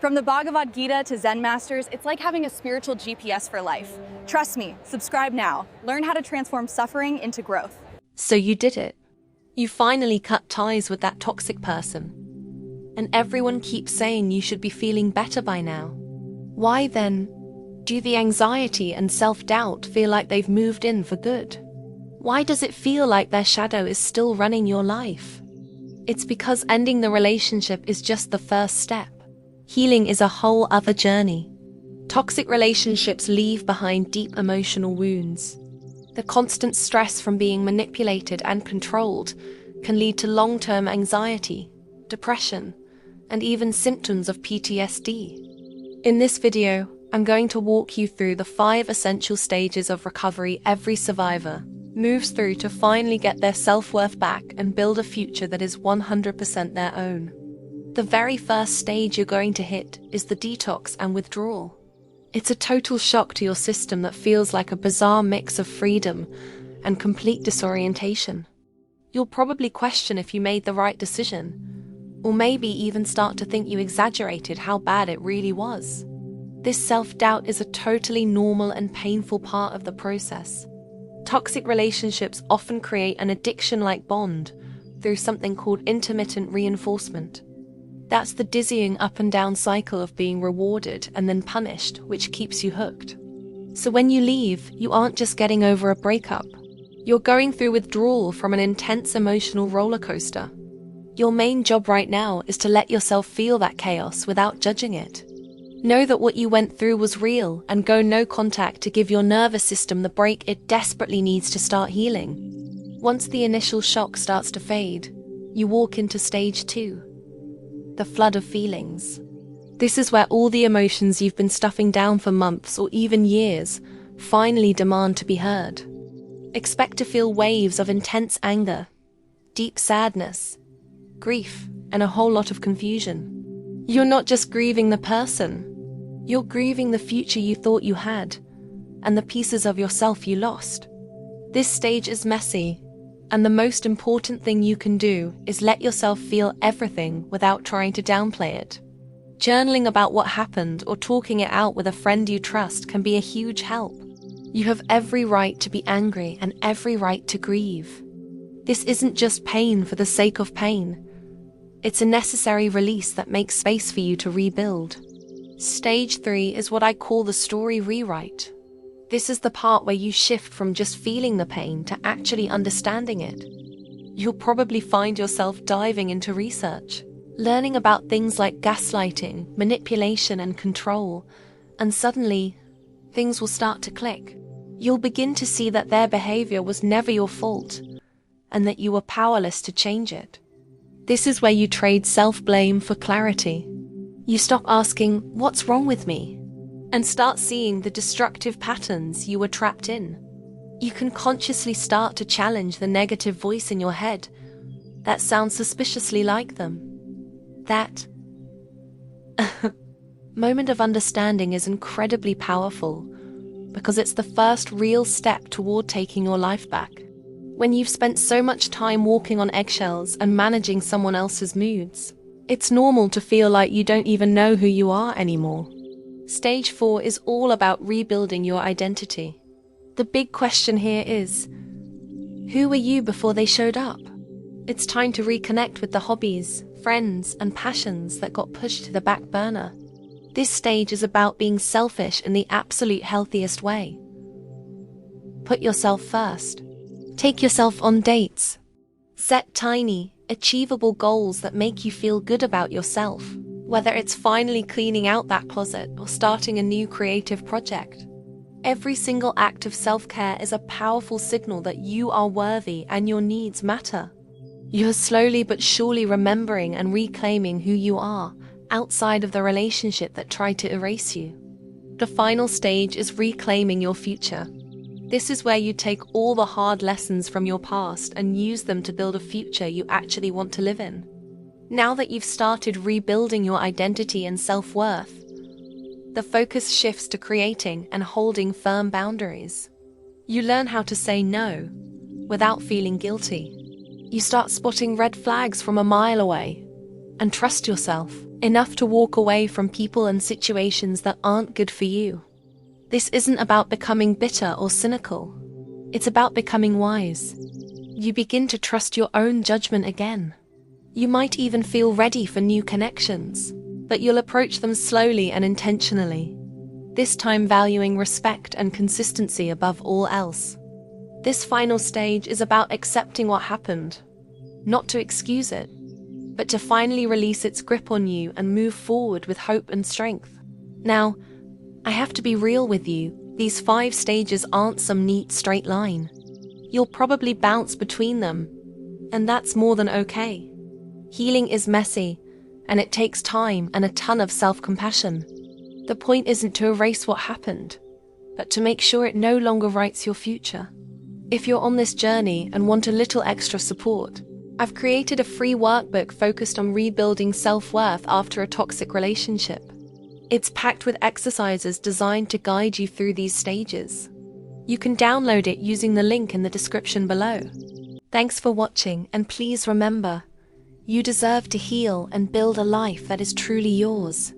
From the Bhagavad Gita to Zen masters, it's like having a spiritual GPS for life. Trust me, subscribe now. Learn how to transform suffering into growth. So you did it. You finally cut ties with that toxic person. And everyone keeps saying you should be feeling better by now. Why then do the anxiety and self-doubt feel like they've moved in for good? Why does it feel like their shadow is still running your life? It's because ending the relationship is just the first step. Healing is a whole other journey. Toxic relationships leave behind deep emotional wounds. The constant stress from being manipulated and controlled can lead to long-term anxiety, depression, and even symptoms of PTSD. In this video, I'm going to walk you through the 5 essential stages of recovery every survivor moves through to finally get their self-worth back and build a future that is 100% their own. The very first stage you're going to hit is the detox and withdrawal. It's a total shock to your system that feels like a bizarre mix of freedom and complete disorientation. You'll probably question if you made the right decision, or maybe even start to think you exaggerated how bad it really was. This self-doubt is a totally normal and painful part of the process. Toxic relationships often create an addiction-like bond through something called intermittent reinforcement. That's the dizzying up and down cycle of being rewarded and then punished, which keeps you hooked. So when you leave, you aren't just getting over a breakup. You're going through withdrawal from an intense emotional roller coaster. Your main job right now is to let yourself feel that chaos without judging it. Know that what you went through was real and go no contact to give your nervous system the break it desperately needs to start healing. Once the initial shock starts to fade, you walk into stage 2. The flood of feelings. This is where all the emotions you've been stuffing down for months or even years finally demand to be heard. Expect to feel waves of intense anger, deep sadness, grief, and a whole lot of confusion. You're not just grieving the person, you're grieving the future you thought you had, and the pieces of yourself you lost. This stage is messy, and the most important thing you can do is let yourself feel everything without trying to downplay it. Journaling about what happened or talking it out with a friend you trust can be a huge help. You have every right to be angry and every right to grieve. This isn't just pain for the sake of pain. It's a necessary release that makes space for you to rebuild. Stage 3 is what I call the story rewrite. This is the part where you shift from just feeling the pain to actually understanding it. You'll probably find yourself diving into research, learning about things like gaslighting, manipulation, and control, and suddenly, things will start to click. You'll begin to see that their behavior was never your fault, and that you were powerless to change it. This is where you trade self-blame for clarity. You stop asking, "What's wrong with me?" and start seeing the destructive patterns you were trapped in. You can consciously start to challenge the negative voice in your head that sounds suspiciously like them. That moment of understanding is incredibly powerful because it's the first real step toward taking your life back. When you've spent so much time walking on eggshells and managing someone else's moods, it's normal to feel like you don't even know who you are anymore. Stage 4 is all about rebuilding your identity. The big question here is, who were you before they showed up? It's time to reconnect with the hobbies, friends, and passions that got pushed to the back burner. This stage is about being selfish in the absolute healthiest way. Put yourself first. Take yourself on dates. Set tiny, achievable goals that make you feel good about yourself. Whether it's finally cleaning out that closet or starting a new creative project. Every single act of self-care is a powerful signal that you are worthy and your needs matter. You're slowly but surely remembering and reclaiming who you are outside of the relationship that tried to erase you. The final stage is reclaiming your future. This is where you take all the hard lessons from your past and use them to build a future you actually want to live in. Now that you've started rebuilding your identity and self-worth, the focus shifts to creating and holding firm boundaries. You learn how to say no without feeling guilty. You start spotting red flags from a mile away and trust yourself. Enough to walk away from people and situations that aren't good for you. This isn't about becoming bitter or cynical. It's about becoming wise. You begin to trust your own judgment again. You might even feel ready for new connections, but you'll approach them slowly and intentionally, this time valuing respect and consistency above all else. This final stage is about accepting what happened, not to excuse it, but to finally release its grip on you and move forward with hope and strength. Now, I have to be real with you, these 5 stages aren't some neat straight line. You'll probably bounce between them, and that's more than okay. Healing is messy, and it takes time and a ton of self-compassion. The point isn't to erase what happened, but to make sure it no longer writes your future. If you're on this journey and want a little extra support, I've created a free workbook focused on rebuilding self-worth after a toxic relationship. It's packed with exercises designed to guide you through these stages. You can download it using the link in the description below. Thanks for watching, and please remember, you deserve to heal and build a life that is truly yours.